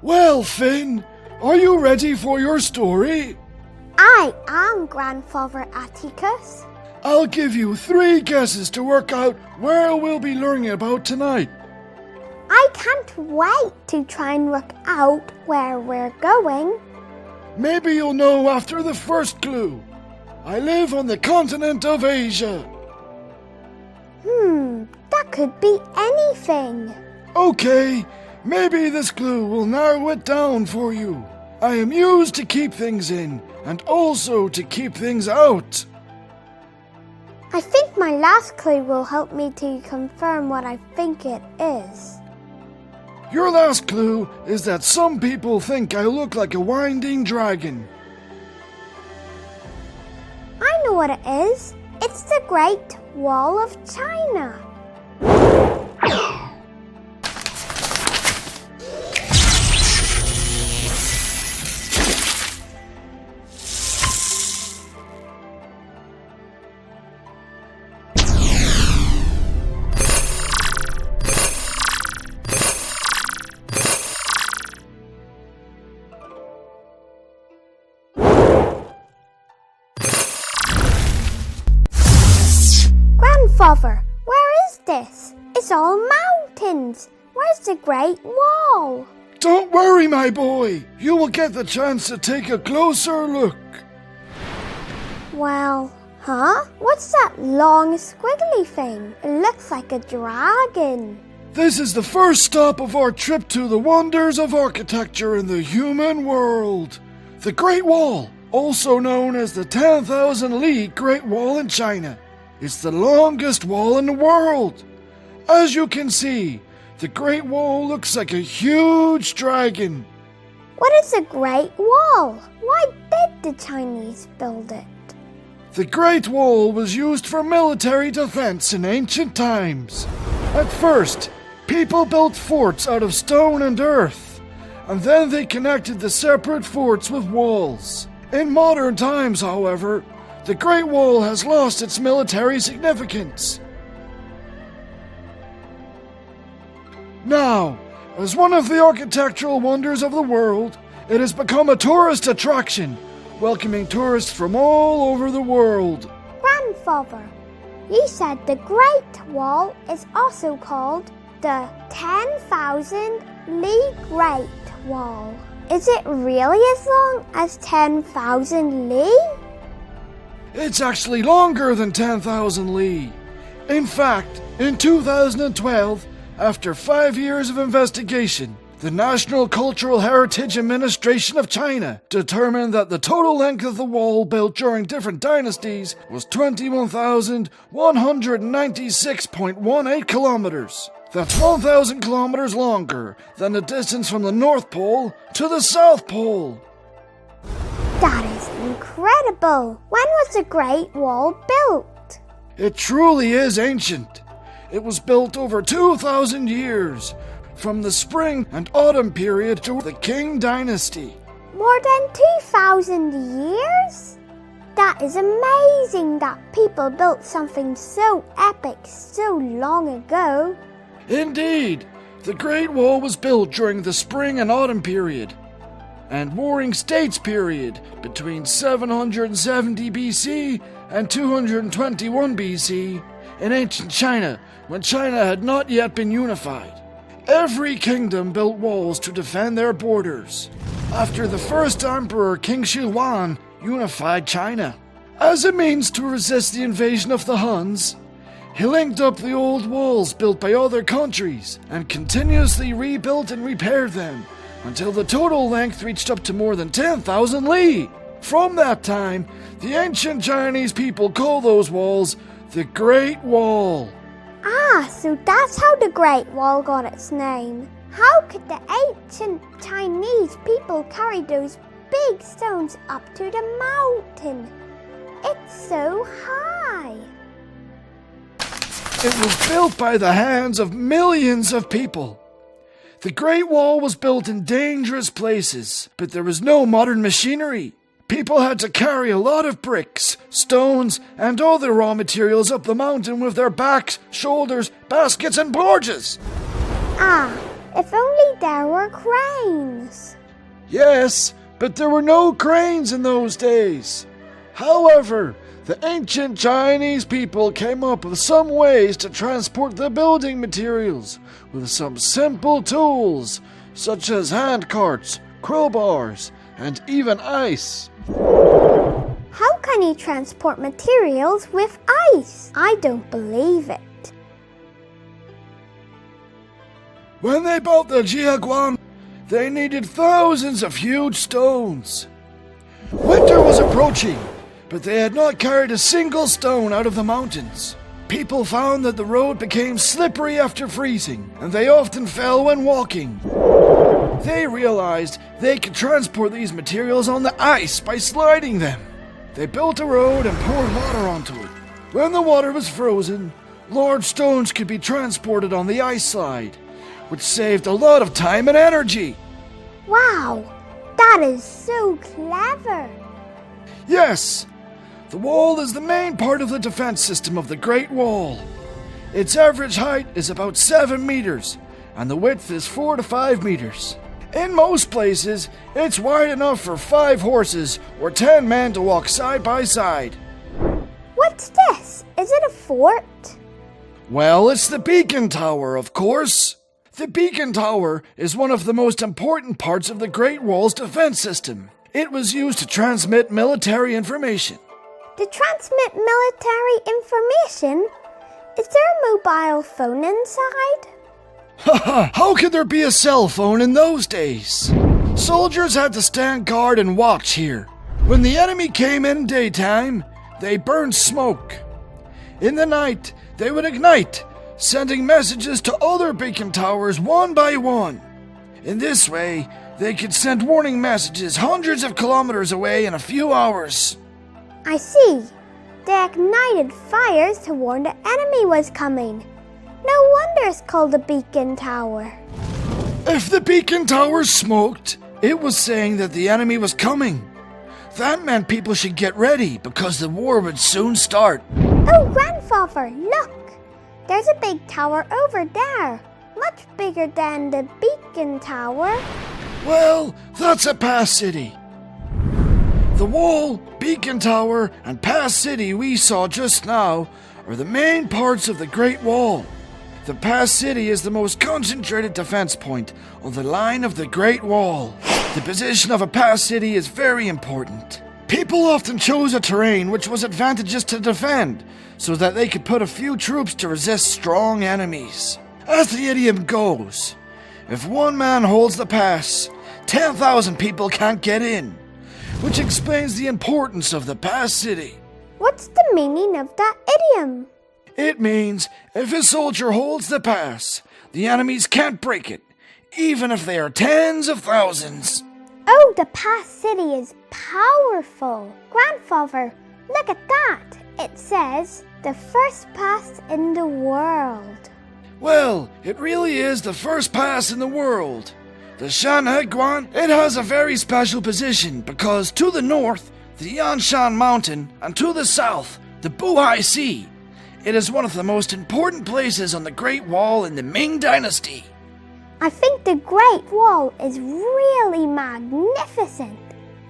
Well, Finn, are you ready for your story? I am Grandfather Atticus. I'll give you 3 guesses to work out where we'll be learning about tonight. I can't wait to try and work out where we're going. Maybe you'll know after the first clue. I live on the continent of Asia. That could be anything. Okay, maybe this clue will narrow it down for you. I am used to keep things in and also to keep things out. I think my last clue will help me to confirm what I think it is. Your last clue is that some people think I look like a winding dragon. I know what it is. It's the Great Wall of China. Grandfather, where is this? It's all mountains. Where's the Great Wall? Don't worry, my boy. You will get the chance to take a closer look. Well, what's that long squiggly thing? It looks like a dragon. This is the first stop of our trip to the wonders of architecture in the human world. The Great Wall, also known as the 10,000 Li Great Wall in China. It's the longest wall in the world. As you can see, the Great Wall looks like a huge dragon. What is a Great Wall? Why did the Chinese build it? The Great Wall was used for military defense in ancient times. At first, people built forts out of stone and earth, and then they connected the separate forts with walls. In modern times, however, the Great Wall has lost its military significance. Now, as one of the architectural wonders of the world, it has become a tourist attraction, welcoming tourists from all over the world. Grandfather, you said the Great Wall is also called the 10,000 Li Great Wall. Is it really as long as 10,000 li? It's actually longer than 10,000 li. In fact, in 2012, after 5 years of investigation, the National Cultural Heritage Administration of China determined that the total length of the wall built during different dynasties was 21,196.18 kilometers. That's 1,000 kilometers longer than the distance from the North Pole to the South Pole. That is incredible. When was the Great Wall built? It truly is ancient. It was built over 2,000 years, from the spring and autumn period to the Qing dynasty. More than 2,000 years? That is amazing that people built something so epic so long ago. Indeed, the Great Wall was built during the spring and autumn period, and Warring States period between 770 BC and 221 BC in ancient China, when China had not yet been unified. Every kingdom built walls to defend their borders. After the first emperor, King Shi Huang, unified China. As a means to resist the invasion of the Huns, he linked up the old walls built by other countries and continuously rebuilt and repaired them until the total length reached up to more than 10,000 li. From that time, the ancient Chinese people call those walls the Great Wall. So that's how the Great Wall got its name. How could the ancient Chinese people carry those big stones up to the mountain. It's so high. It was built by the hands of millions of people. The Great Wall was built in dangerous places, but there was no modern machinery. People had to carry a lot of bricks, stones, and other raw materials up the mountain with their backs, shoulders, baskets, and barges. Ah, if only there were cranes. Yes, but there were no cranes in those days. However, the ancient Chinese people came up with some ways to transport the building materials with some simple tools, such as hand carts, crowbars, and even ice. How can you transport materials with ice? I don't believe it. When they built the Jiaguan, they needed thousands of huge stones. Winter was approaching, but they had not carried a single stone out of the mountains. People found that the road became slippery after freezing, and they often fell when walking. They realized they could transport these materials on the ice by sliding them. They built a road and poured water onto it. When the water was frozen, large stones could be transported on the ice slide, which saved a lot of time and energy. Wow, that is so clever. Yes, the wall is the main part of the defense system of the Great Wall. Its average height is about 7 meters, and the width is 4 to 5 meters. In most places, it's wide enough for 5 horses or 10 men to walk side by side. What's this? Is it a fort? Well, it's the beacon tower, of course. The beacon tower is one of the most important parts of the Great Wall's defense system. It was used to transmit military information. To transmit military information? Is there a mobile phone inside? Haha, how could there be a cell phone in those days? Soldiers had to stand guard and watch here. When the enemy came in daytime, they burned smoke. In the night, they would ignite, sending messages to other beacon towers one by one. In this way, they could send warning messages hundreds of kilometers away in a few hours. I see. They ignited fires to warn the enemy was coming. No wonder it's called a beacon tower. If the beacon tower smoked, it was saying that the enemy was coming. That meant people should get ready because the war would soon start. Oh, grandfather, look! There's a big tower over there. Much bigger than the beacon tower. Well, that's a pass city. The wall, beacon tower, and pass city we saw just now are the main parts of the Great Wall. The pass city is the most concentrated defense point on the line of the Great Wall. The position of a pass city is very important. People often chose a terrain which was advantageous to defend, so that they could put a few troops to resist strong enemies. As the idiom goes, if one man holds the pass, 10,000 people can't get in, which explains the importance of the pass city. What's the meaning of that idiom? It means if a soldier holds the pass, the enemies can't break it, even if they are tens of thousands. Oh, the pass city is powerful. Grandfather, look at that. It says, the first pass in the world. Well, it really is the first pass in the world. The Shanhaiguan, it has a very special position because to the north, the Yanshan Mountain, and to the south, the Buhai Sea. It is one of the most important places on the Great Wall in the Ming Dynasty. I think the Great Wall is really magnificent.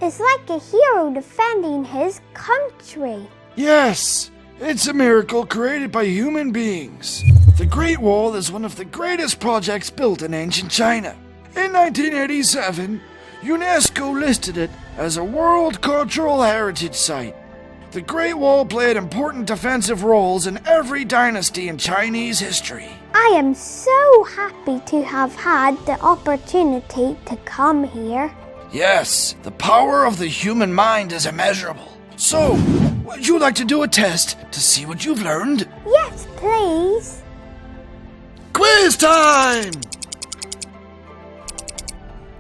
It's like a hero defending his country. Yes, it's a miracle created by human beings. The Great Wall is one of the greatest projects built in ancient China. In 1987, UNESCO listed it as a World Cultural Heritage Site. The Great Wall played important defensive roles in every dynasty in Chinese history. I am so happy to have had the opportunity to come here. Yes, the power of the human mind is immeasurable. So, would you like to do a test to see what you've learned? Yes, please. Quiz time!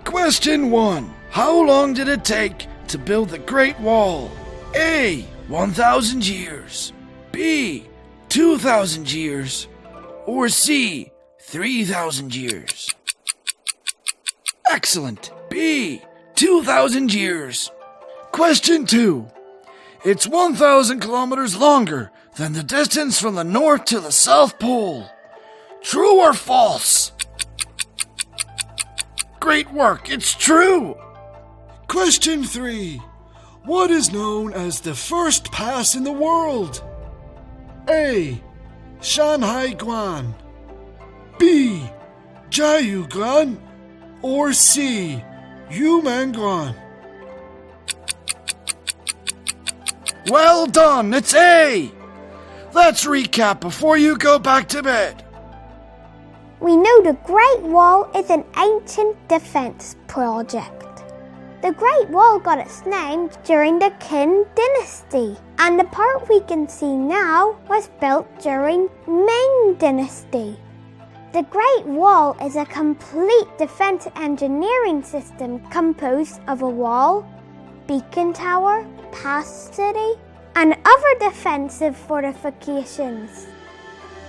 Question 1. How long did it take to build the Great Wall? A. 1,000 years. B. 2,000 years. Or C. 3,000 years. Excellent. B. 2,000 years. Question 2. It's 1,000 kilometers longer than the distance from the North to the South Pole. True or false? Great work, it's true! Question 3. What is known as the first pass in the world? A. Shanhai Guan. B. Jiayuguan. Or C. Yumenguan. Well done, it's A! Let's recap before you go back to bed. We know the Great Wall is an ancient defense project. The Great Wall got its name during the Qin dynasty, and the part we can see now was built during Ming dynasty. The Great Wall is a complete defense engineering system composed of a wall, beacon tower, pass city, and other defensive fortifications.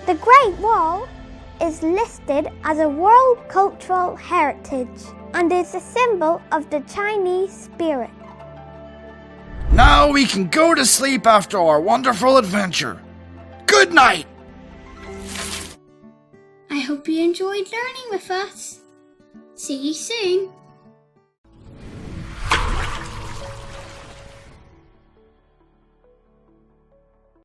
The Great Wall is listed as a World Cultural Heritage and is a symbol of the Chinese spirit. Now we can go to sleep after our wonderful adventure. Good night! I hope you enjoyed learning with us. See you soon.